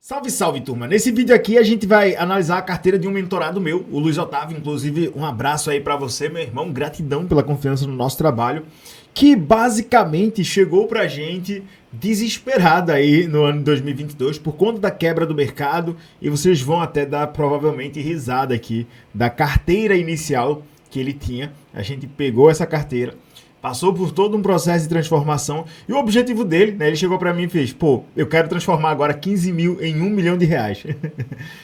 Salve, salve, turma! Nesse vídeo aqui a gente vai analisar a carteira de um mentorado meu, o Luiz Otávio. Inclusive, um abraço aí pra você, meu irmão. Gratidão pela confiança no nosso trabalho, que basicamente chegou pra gente desesperada aí no ano de 2022 por conta da quebra do mercado, e vocês vão até dar provavelmente risada aqui da carteira inicial que ele tinha. A gente pegou essa carteira, passou por todo um processo de transformação e o objetivo dele, né, ele chegou para mim e fez, pô, eu quero transformar agora 15 mil em 1 milhão de reais.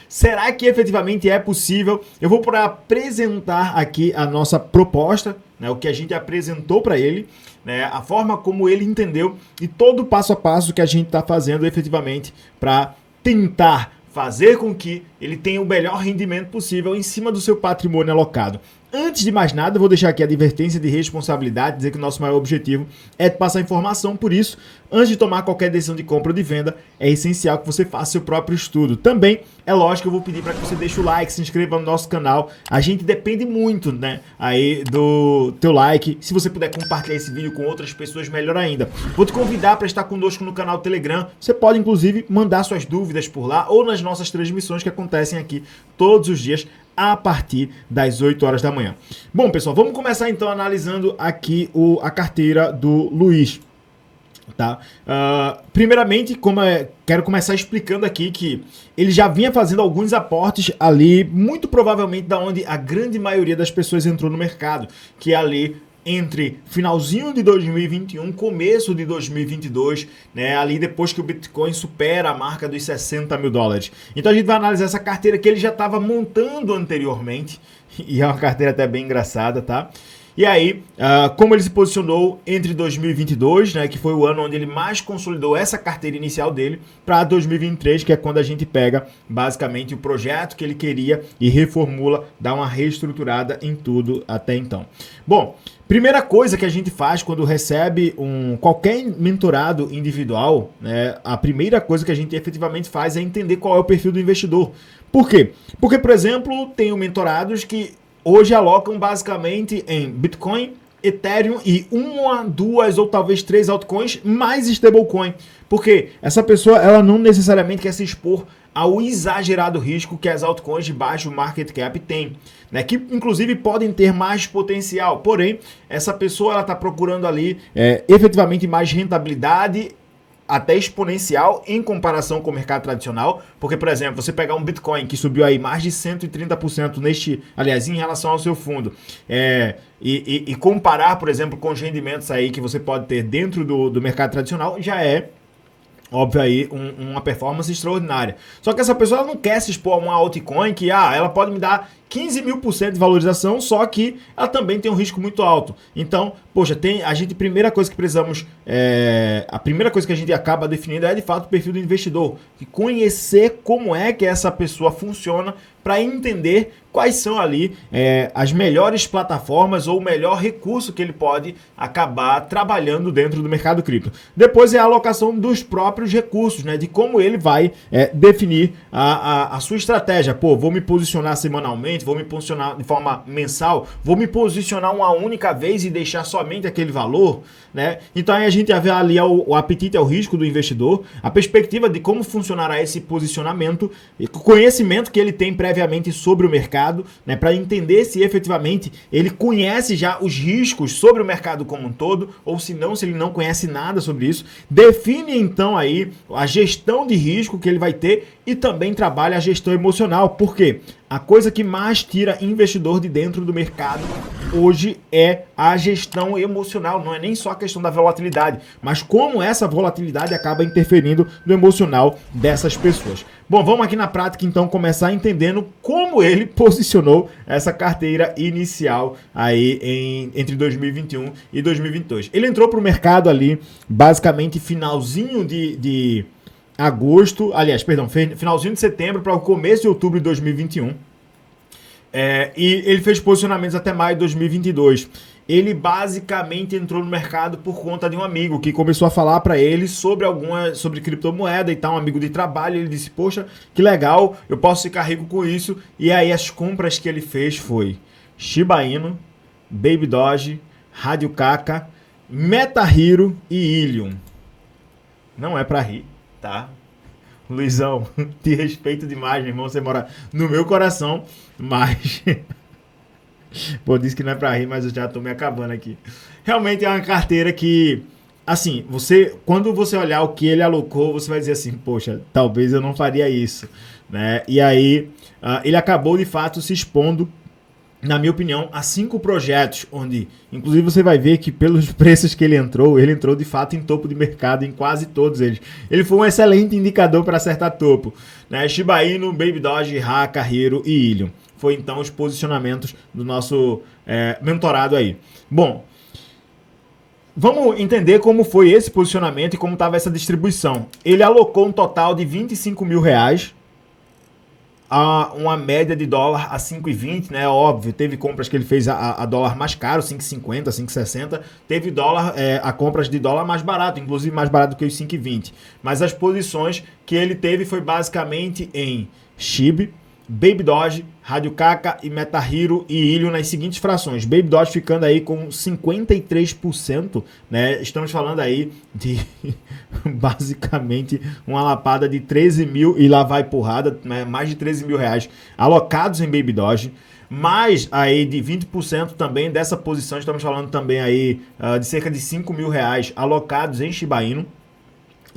Será que efetivamente é possível? Eu vou apresentar aqui a nossa proposta, né, o que a gente apresentou para ele, né, a forma como ele entendeu e todo o passo a passo que a gente está fazendo efetivamente para tentar fazer com que ele tenha o melhor rendimento possível em cima do seu patrimônio alocado. Antes de mais nada, eu vou deixar aqui a advertência de responsabilidade, dizer que o nosso maior objetivo é passar informação, por isso, antes de tomar qualquer decisão de compra ou de venda, é essencial que você faça seu próprio estudo. Também, é lógico que eu vou pedir para que você deixe o like, se inscreva no nosso canal. A gente depende muito, né, aí do teu like. Se você puder compartilhar esse vídeo com outras pessoas, melhor ainda. Vou te convidar para estar conosco no canal Telegram. Você pode, inclusive, mandar suas dúvidas por lá ou nas nossas transmissões que acontecem aqui todos os dias, a partir das 8 horas da manhã. Bom, pessoal, vamos começar então analisando aqui a carteira do Luiz. Tá? Primeiramente, quero começar explicando aqui que ele já vinha fazendo alguns aportes ali, muito provavelmente da onde a grande maioria das pessoas entrou no mercado, que é ali entre finalzinho de 2021, começo de 2022, né, ali depois que o Bitcoin supera a marca dos 60 mil dólares. Então a gente vai analisar essa carteira que ele já estava montando anteriormente, e é uma carteira até bem engraçada, tá? E aí, como ele se posicionou entre 2022, né, que foi o ano onde ele mais consolidou essa carteira inicial dele, para 2023, que é quando a gente pega basicamente o projeto que ele queria e reformula, dá uma reestruturada em tudo até então. Bom, primeira coisa que a gente faz quando recebe qualquer mentorado individual, né, a primeira coisa que a gente efetivamente faz é entender qual é o perfil do investidor. Por quê? Porque, por exemplo, tenho mentorados que hoje alocam basicamente em Bitcoin, Ethereum e uma, duas ou talvez 3 altcoins mais stablecoin. Porque essa pessoa ela não necessariamente quer se expor ao exagerado risco que as altcoins de baixo market cap têm, né? Que inclusive podem ter mais potencial. Porém, essa pessoa ela está procurando ali efetivamente mais rentabilidade, até exponencial em comparação com o mercado tradicional, porque, por exemplo, você pegar um Bitcoin que subiu aí mais de 130% em relação ao seu fundo, e comparar, por exemplo, com os rendimentos aí que você pode ter dentro do mercado tradicional, já é óbvio aí, uma performance extraordinária. Só que essa pessoa ela não quer se expor a uma altcoin que ela pode me dar 15 mil % de valorização, só que ela também tem um risco muito alto. Então, poxa, a primeira coisa que precisamos, a primeira coisa que a gente acaba definindo é de fato o perfil do investidor. E conhecer como é que essa pessoa funciona para entender quais são ali as melhores plataformas ou o melhor recurso que ele pode acabar trabalhando dentro do mercado cripto. Depois é a alocação dos próprios recursos, né, de como ele vai definir a sua estratégia. Pô, vou me posicionar semanalmente, vou me posicionar de forma mensal, vou me posicionar uma única vez e deixar somente aquele valor, né? Então aí a gente avalia o apetite ao risco do investidor, a perspectiva de como funcionará esse posicionamento, o conhecimento que ele tem previamente sobre o mercado, né, para entender se efetivamente ele conhece já os riscos sobre o mercado como um todo, ou se ele não conhece nada sobre isso. Define então aí a gestão de risco que ele vai ter e também trabalha a gestão emocional, porque a coisa que mais tira investidor de dentro do mercado hoje é a gestão emocional. Não é nem só a questão da volatilidade, mas como essa volatilidade acaba interferindo no emocional dessas pessoas. Bom, vamos aqui na prática então começar entendendo como ele posicionou essa carteira inicial aí entre 2021 e 2022. Ele entrou para o mercado ali basicamente finalzinho de agosto, finalzinho de setembro para o começo de outubro de 2021. E ele fez posicionamentos até maio de 2022. Ele basicamente entrou no mercado por conta de um amigo que começou a falar para ele sobre criptomoeda e tal, um amigo de trabalho. Ele disse, poxa, que legal, eu posso ficar rico com isso. E aí as compras que ele fez foi Shiba Inu, Baby Doge, Radio Kaka, MetaHero e Ilium. Não é para rir, tá? Luizão, te respeito demais, meu irmão, você mora no meu coração, mas... Pô, disse que não é pra rir, mas eu já tô me acabando aqui. Realmente é uma carteira que, assim, quando você olhar o que ele alocou, você vai dizer assim, poxa, talvez eu não faria isso, né? E aí, ele acabou de fato se expondo, na minha opinião, a 5 projetos, onde, inclusive, você vai ver que pelos preços que ele entrou de fato em topo de mercado em quase todos eles. Ele foi um excelente indicador para acertar topo, né? Shiba Inu, Baby Doge, Haka, Hero e Ilium. Foi então os posicionamentos do nosso mentorado aí. Bom, vamos entender como foi esse posicionamento e como estava essa distribuição. Ele alocou um total de R$25 mil a uma média de dólar a 5,20, né? Óbvio, teve compras que ele fez a dólar mais caro, 5,50, 5,60. Teve a compras de dólar mais barato, inclusive mais barato do que os 5,20. Mas as posições que ele teve foi basicamente em SHIB, Baby Doge, Rádio Kaka e MetaHero e Ilium nas seguintes frações. Baby Doge ficando aí com 53%, né? Estamos falando aí de basicamente uma lapada de 13 mil e lá vai porrada, né? Mais de 13 mil reais alocados em Baby Doge. Mais aí de 20% também dessa posição, estamos falando também aí de cerca de 5 mil reais alocados em Shiba Inu.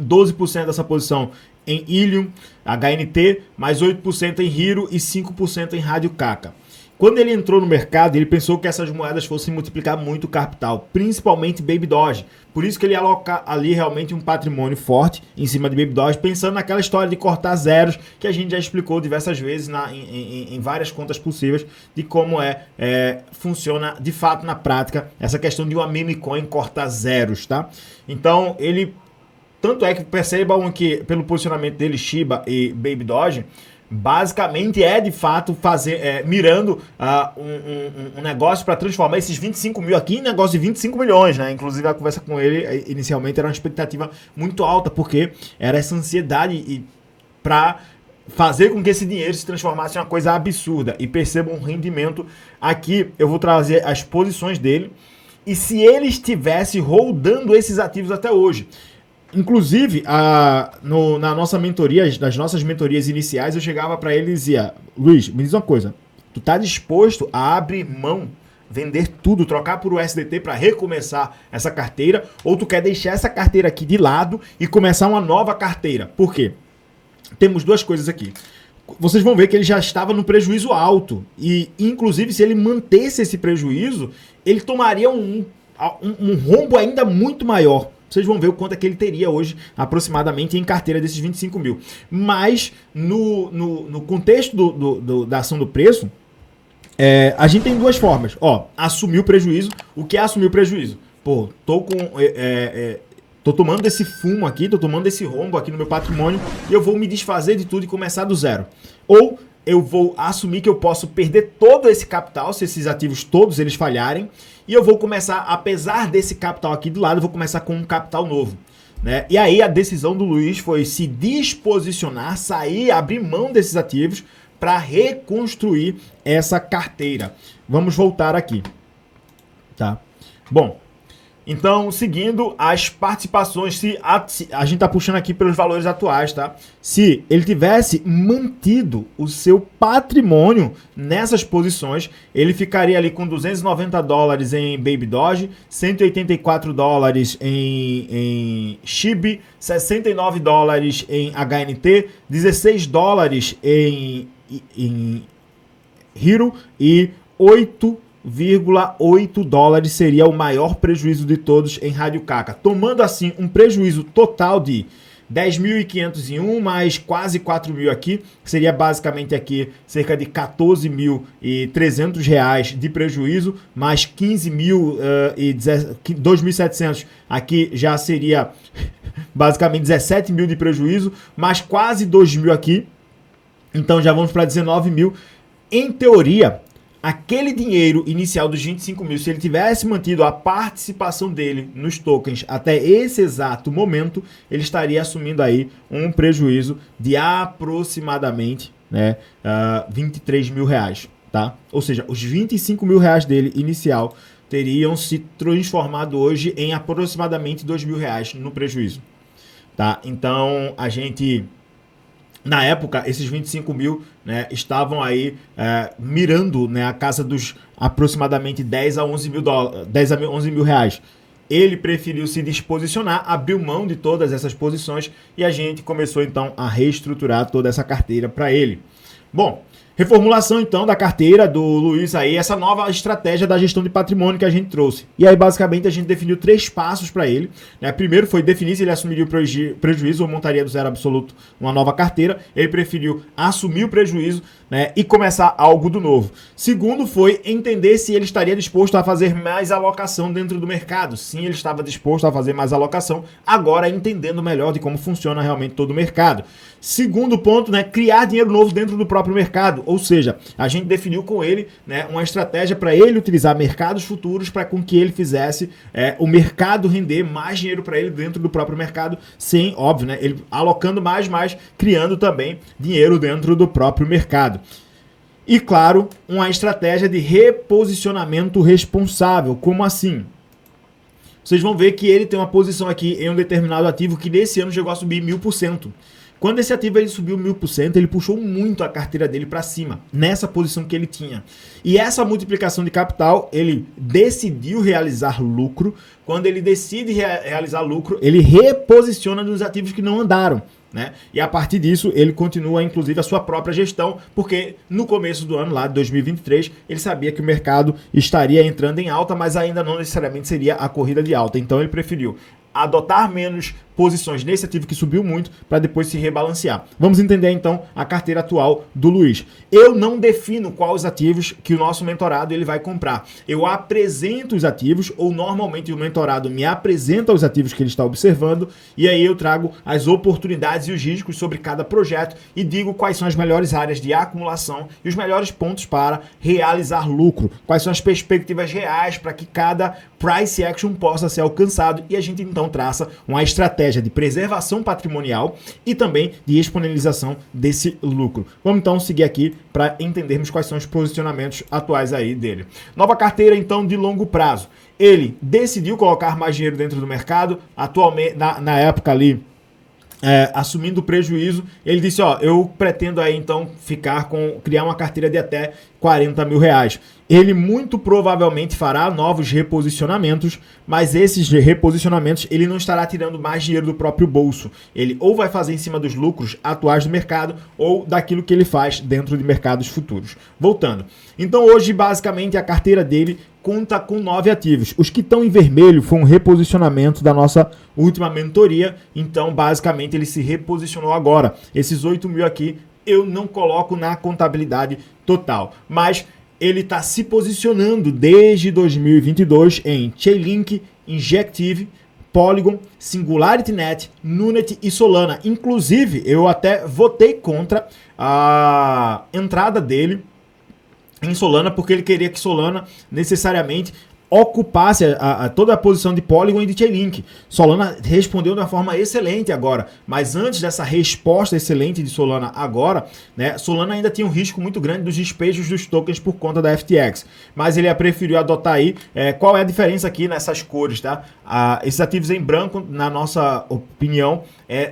12% dessa posição em Ilium, HNT, mais 8% em Hero e 5% em Rádio Kaka. Quando ele entrou no mercado, ele pensou que essas moedas fossem multiplicar muito o capital, principalmente Baby Doge. Por isso que ele aloca ali realmente um patrimônio forte em cima de Baby Doge, pensando naquela história de cortar zeros, que a gente já explicou diversas vezes em várias contas possíveis, de como funciona de fato na prática essa questão de uma meme coin cortar zeros, tá? Então, tanto é que percebam que pelo posicionamento dele, Shiba e Baby Doge, basicamente de fato mirando um negócio para transformar esses 25 mil aqui em negócio de 25 milhões, né? Inclusive a conversa com ele inicialmente era uma expectativa muito alta, porque era essa ansiedade para fazer com que esse dinheiro se transformasse em uma coisa absurda. E percebam um rendimento aqui, eu vou trazer as posições dele e se ele estivesse rodando esses ativos até hoje. Inclusive, na nossa mentoria, nas nossas mentorias iniciais, eu chegava para ele e dizia: Luiz, me diz uma coisa, tu tá disposto a abrir mão, vender tudo, trocar por USDT para recomeçar essa carteira, ou tu quer deixar essa carteira aqui de lado e começar uma nova carteira? Por quê? Temos duas coisas aqui. Vocês vão ver que ele já estava no prejuízo alto e, inclusive, se ele mantesse esse prejuízo, ele tomaria um rombo ainda muito maior. Vocês vão ver o quanto é que ele teria hoje, aproximadamente, em carteira desses 25 mil. Mas, no contexto da ação do preço, a gente tem duas formas. Assumir o prejuízo. O que é assumir o prejuízo? Pô, tô tomando esse fumo aqui, tô tomando esse rombo aqui no meu patrimônio e eu vou me desfazer de tudo e começar do zero. Ou eu vou assumir que eu posso perder todo esse capital, se esses ativos todos eles falharem, e eu vou começar, apesar desse capital aqui do lado, eu vou começar com um capital novo, né? E aí a decisão do Luiz foi se disposicionar, sair, abrir mão desses ativos para reconstruir essa carteira. Vamos voltar aqui, tá? Bom, então, seguindo as participações, a gente tá puxando aqui pelos valores atuais, tá? Se ele tivesse mantido o seu patrimônio nessas posições, ele ficaria ali com $290 em Baby Doge, $184 em SHIB, $69 em HNT, $16 em Hero e $8,8 seria o maior prejuízo de todos em Rádio Kaka, tomando assim um prejuízo total de 10.500 em um, mais quase 4 mil aqui, seria basicamente aqui cerca de 14.300 reais de prejuízo, mais 15 mil e 2.700 aqui já seria basicamente 17 mil de prejuízo, mais quase 2 mil aqui, então já vamos para 19 mil. Em teoria, aquele dinheiro inicial dos 25 mil, se ele tivesse mantido a participação dele nos tokens até esse exato momento, ele estaria assumindo aí um prejuízo de aproximadamente 23 mil reais, tá? Ou seja, os 25 mil reais dele inicial teriam se transformado hoje em aproximadamente 2 mil reais no prejuízo, tá? Então, a gente Na época, esses 25 mil, né, estavam aí mirando, né, a casa dos aproximadamente 10 a 11 mil dólares, 10 a 11 mil reais. Ele preferiu se disposicionar, abriu mão de todas essas posições e a gente começou então a reestruturar toda essa carteira para ele. Bom, reformulação então da carteira do Luiz aí, essa nova estratégia da gestão de patrimônio que a gente trouxe. E aí basicamente a gente definiu 3 passos para ele, né? Primeiro foi definir se ele assumiria o prejuízo ou montaria do zero absoluto uma nova carteira. Ele preferiu assumir o prejuízo, né, e começar algo do novo. Segundo foi entender se ele estaria disposto a fazer mais alocação dentro do mercado. Sim, ele estava disposto a fazer mais alocação, agora entendendo melhor de como funciona realmente todo o mercado. Segundo ponto, né, criar dinheiro novo dentro do próprio mercado. Ou seja, a gente definiu com ele, né, uma estratégia para ele utilizar mercados futuros para com que ele fizesse o mercado render mais dinheiro para ele dentro do próprio mercado, sem, óbvio, né, ele alocando mais, criando também dinheiro dentro do próprio mercado. E claro, uma estratégia de reposicionamento responsável. Como assim? Vocês vão ver que ele tem uma posição aqui em um determinado ativo que nesse ano chegou a subir 1000%. Quando esse ativo ele subiu 1000%, ele puxou muito a carteira dele para cima, nessa posição que ele tinha. E essa multiplicação de capital, ele decidiu realizar lucro. Quando ele decide realizar lucro, ele reposiciona nos ativos que não andaram, né? E a partir disso, ele continua, inclusive, a sua própria gestão, porque no começo do ano, lá de 2023, ele sabia que o mercado estaria entrando em alta, mas ainda não necessariamente seria a corrida de alta. Então, ele preferiu adotar menos posições nesse ativo que subiu muito para depois se rebalancear. Vamos entender então a carteira atual do Luiz. Eu não defino quais ativos que o nosso mentorado ele vai comprar. Eu apresento os ativos, ou normalmente o mentorado me apresenta os ativos que ele está observando, e aí eu trago as oportunidades e os riscos sobre cada projeto e digo quais são as melhores áreas de acumulação e os melhores pontos para realizar lucro, quais são as perspectivas reais para que cada price action possa ser alcançado, e a gente então traça uma estratégia de preservação patrimonial e também de exponencialização desse lucro. Vamos então seguir aqui para entendermos quais são os posicionamentos atuais aí dele. Nova carteira então de longo prazo. Ele decidiu colocar mais dinheiro dentro do mercado, atualmente na época ali, assumindo prejuízo, ele disse, ó, eu pretendo aí então criar uma carteira de até 40 mil reais. Ele muito provavelmente fará novos reposicionamentos, mas esses reposicionamentos ele não estará tirando mais dinheiro do próprio bolso. Ele ou vai fazer em cima dos lucros atuais do mercado ou daquilo que ele faz dentro de mercados futuros. Voltando. Então hoje basicamente a carteira dele conta com 9 ativos. Os que estão em vermelho foi um reposicionamento da nossa última mentoria, então basicamente ele se reposicionou agora. Esses 8 mil aqui eu não coloco na contabilidade total, mas ele está se posicionando desde 2022 em Chainlink, Injective, Polygon, SingularityNet, Nunet e Solana. Inclusive, eu até votei contra a entrada dele em Solana, porque ele queria que Solana necessariamente ocupasse toda a posição de Polygon e de Chainlink. Solana respondeu de uma forma excelente agora, mas antes dessa resposta excelente de Solana agora, né, Solana ainda tinha um risco muito grande dos despejos dos tokens por conta da FTX, mas ele preferiu adotar aí, qual é a diferença aqui nessas cores, tá? Esses ativos em branco, na nossa opinião,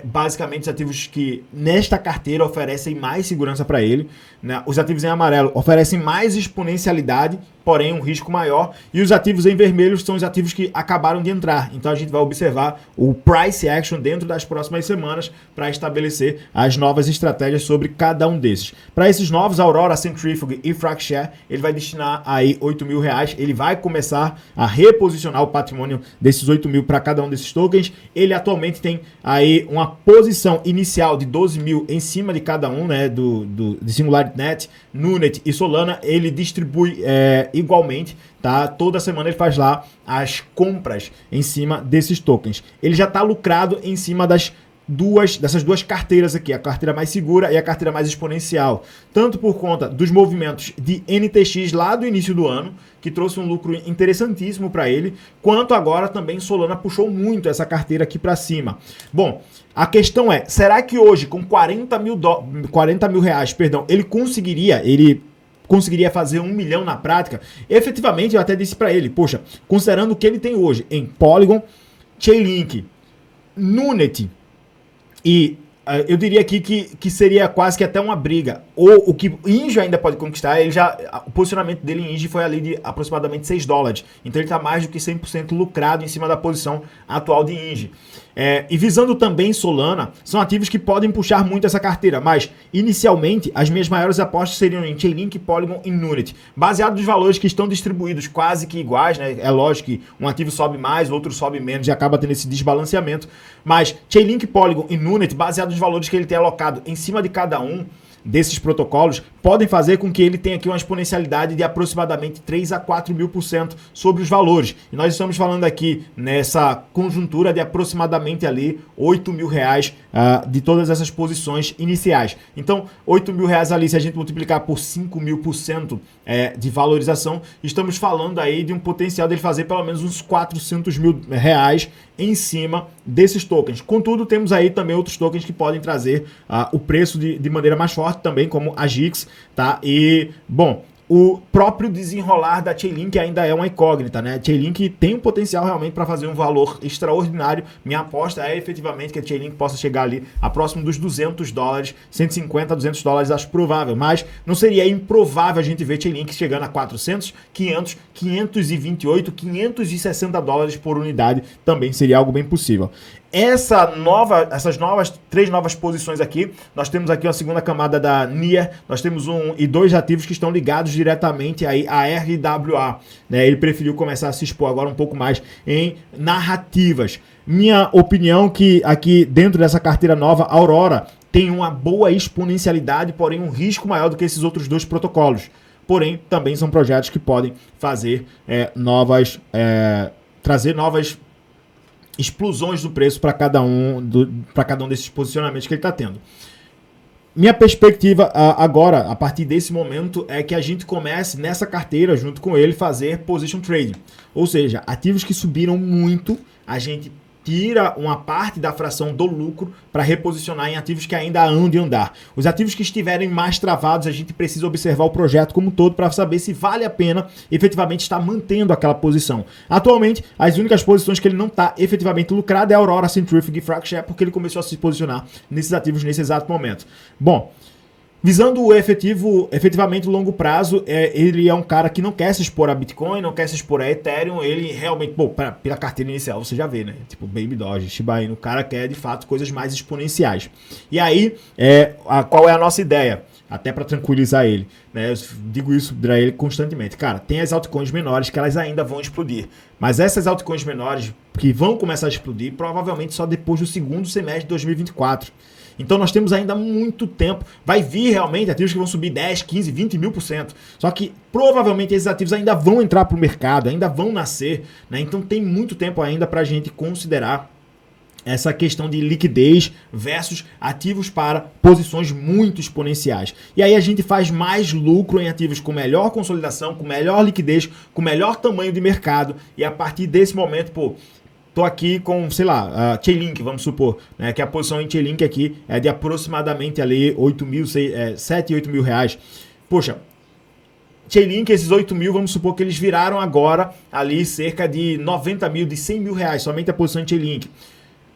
basicamente os ativos que nesta carteira oferecem mais segurança para ele, né? Os ativos em amarelo oferecem mais exponencialidade, porém um risco maior, e os ativos em vermelho são os ativos que acabaram de entrar. Então a gente vai observar o price action dentro das próximas semanas para estabelecer as novas estratégias sobre cada um desses. Para esses novos, Aurora, Centrifuge e Fracshare, ele vai destinar aí 8 mil reais, ele vai começar a reposicionar o patrimônio desses 8 mil para cada um desses tokens. Ele atualmente tem aí uma posição inicial de 12 mil em cima de cada um, né, de SingularityNet, Nunet e Solana. Ele distribui igualmente, tá? Toda semana ele faz lá as compras em cima desses tokens. Ele já está lucrado em cima dessas duas carteiras aqui, a carteira mais segura e a carteira mais exponencial, tanto por conta dos movimentos de NTX lá do início do ano, que trouxe um lucro interessantíssimo para ele, quanto agora também Solana puxou muito essa carteira aqui para cima. Bom, a questão é, será que hoje com 40 mil reais, ele conseguiria fazer 1 milhão na prática? Efetivamente, eu até disse para ele, poxa, considerando o que ele tem hoje em Polygon, Chainlink, Nunet e eu diria aqui que seria quase que até uma briga. Ou o que o Inge ainda pode conquistar, o posicionamento dele em Inge foi ali de aproximadamente $6. Então ele está mais do que 100% lucrado em cima da posição atual de Inge. E visando também Solana, são ativos que podem puxar muito essa carteira, mas inicialmente as minhas maiores apostas seriam em Chainlink, Polygon e Nunity. Baseado nos valores que estão distribuídos quase que iguais, né? É lógico que um ativo sobe mais, outro sobe menos e acaba tendo esse desbalanceamento. Mas Chainlink, Polygon e Nunity, baseado nos valores que ele tem alocado em cima de cada um desses protocolos, podem fazer com que ele tenha aqui uma exponencialidade de aproximadamente 3 a 4 mil% sobre os valores. E nós estamos falando aqui nessa conjuntura de aproximadamente ali R$8 mil de todas essas posições iniciais. Então, R$8 mil ali, se a gente multiplicar por 5 mil% de valorização, estamos falando aí de um potencial dele fazer pelo menos uns R$400 mil em cima desses tokens. Contudo, temos aí também outros tokens que podem trazer o preço de maneira mais forte também, como a GIX, tá? E, bom, o próprio desenrolar da Chainlink ainda é uma incógnita, né? A Chainlink tem um potencial realmente para fazer um valor extraordinário. Minha aposta é efetivamente que a Chainlink possa chegar ali a próximo dos $200, 150 a $200, acho provável, mas não seria improvável a gente ver Chainlink chegando a 400, 500, 528, $560 por unidade, também seria algo bem possível. Essas três novas posições aqui, nós temos aqui uma segunda camada da NIA, nós temos 1 e 2 ativos que estão ligados diretamente aí à RWA, né? Ele preferiu começar a se expor agora um pouco mais em narrativas. Minha opinião que aqui dentro dessa carteira nova, Aurora tem uma boa exponencialidade, porém um risco maior do que esses outros dois protocolos. Porém, também são projetos que podem fazer trazer novas explosões do preço para cada um desses posicionamentos que ele está tendo. Minha perspectiva agora, a partir desse momento, é que a gente comece nessa carteira, junto com ele, fazer position trading. Ou seja, ativos que subiram muito, a gente tira uma parte da fração do lucro para reposicionar em ativos que ainda hão de andar. Os ativos que estiverem mais travados, a gente precisa observar o projeto como um todo para saber se vale a pena efetivamente estar mantendo aquela posição. Atualmente, as únicas posições que ele não está efetivamente lucrado é a Aurora, Centrifuge e Fracture, porque ele começou a se posicionar nesses ativos nesse exato momento. Bom, visando o efetivamente o longo prazo, ele é um cara que não quer se expor a Bitcoin, não quer se expor a Ethereum, ele realmente, pela carteira inicial você já vê, né? Tipo Baby Doge, Shiba Inu, o cara quer de fato coisas mais exponenciais. E aí, qual é a nossa ideia? Até para tranquilizar ele, né? Eu digo isso para ele constantemente. Cara, tem as altcoins menores que elas ainda vão explodir, mas essas altcoins menores que vão começar a explodir provavelmente só depois do segundo semestre de 2024. Então nós temos ainda muito tempo. Vai vir realmente ativos que vão subir 10, 15, 20 mil%. Só que provavelmente esses ativos ainda vão entrar para o mercado, ainda vão nascer, né? Então tem muito tempo ainda para a gente considerar essa questão de liquidez versus ativos para posições muito exponenciais. E aí a gente faz mais lucro em ativos com melhor consolidação, com melhor liquidez, com melhor tamanho de mercado. E a partir desse momento, tô aqui com, sei lá, Chainlink, vamos supor, né, que a posição em Chainlink aqui é de aproximadamente ali 7, 8 mil reais. Poxa, Chainlink, esses 8 mil, vamos supor que eles viraram agora ali cerca de 90 mil, de 100 mil reais, somente a posição em Chainlink.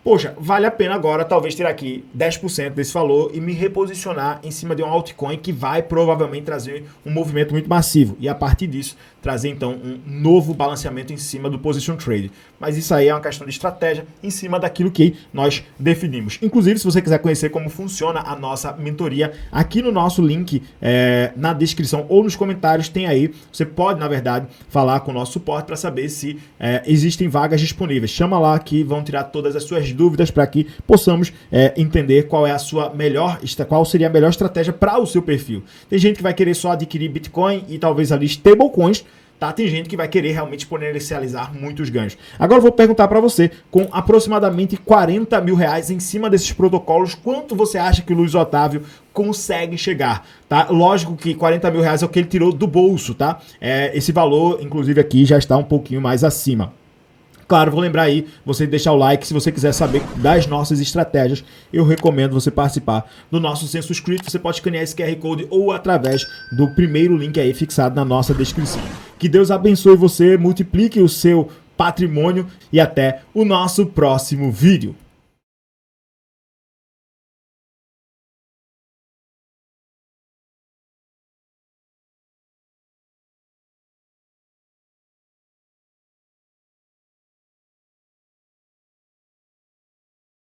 Poxa, vale a pena agora talvez tirar aqui 10% desse valor e me reposicionar em cima de um altcoin que vai provavelmente trazer um movimento muito massivo. E a partir disso, trazer então um novo balanceamento em cima do position trade. Mas isso aí é uma questão de estratégia em cima daquilo que nós definimos. Inclusive, se você quiser conhecer como funciona a nossa mentoria, aqui no nosso link na descrição ou nos comentários tem aí. Você pode, na verdade, falar com o nosso suporte para saber se existem vagas disponíveis. Chama lá que vão tirar todas as suas dúvidas para que possamos entender qual seria a melhor estratégia para o seu perfil. Tem gente que vai querer só adquirir Bitcoin e talvez ali stablecoins, tá? Tem gente que vai querer realmente exponencializar muitos ganhos. Agora eu vou perguntar para você, com aproximadamente 40 mil reais em cima desses protocolos, quanto você acha que o Luiz Otávio consegue chegar, tá? Lógico que 40 mil reais é o que ele tirou do bolso, tá? Esse valor, inclusive aqui, já está um pouquinho mais acima. Claro, vou lembrar aí, você deixar o like, se você quiser saber das nossas estratégias, eu recomendo você participar do nosso Census Script. Você pode escanear esse QR Code ou através do primeiro link aí fixado na nossa descrição. Que Deus abençoe você, multiplique o seu patrimônio e até o nosso próximo vídeo.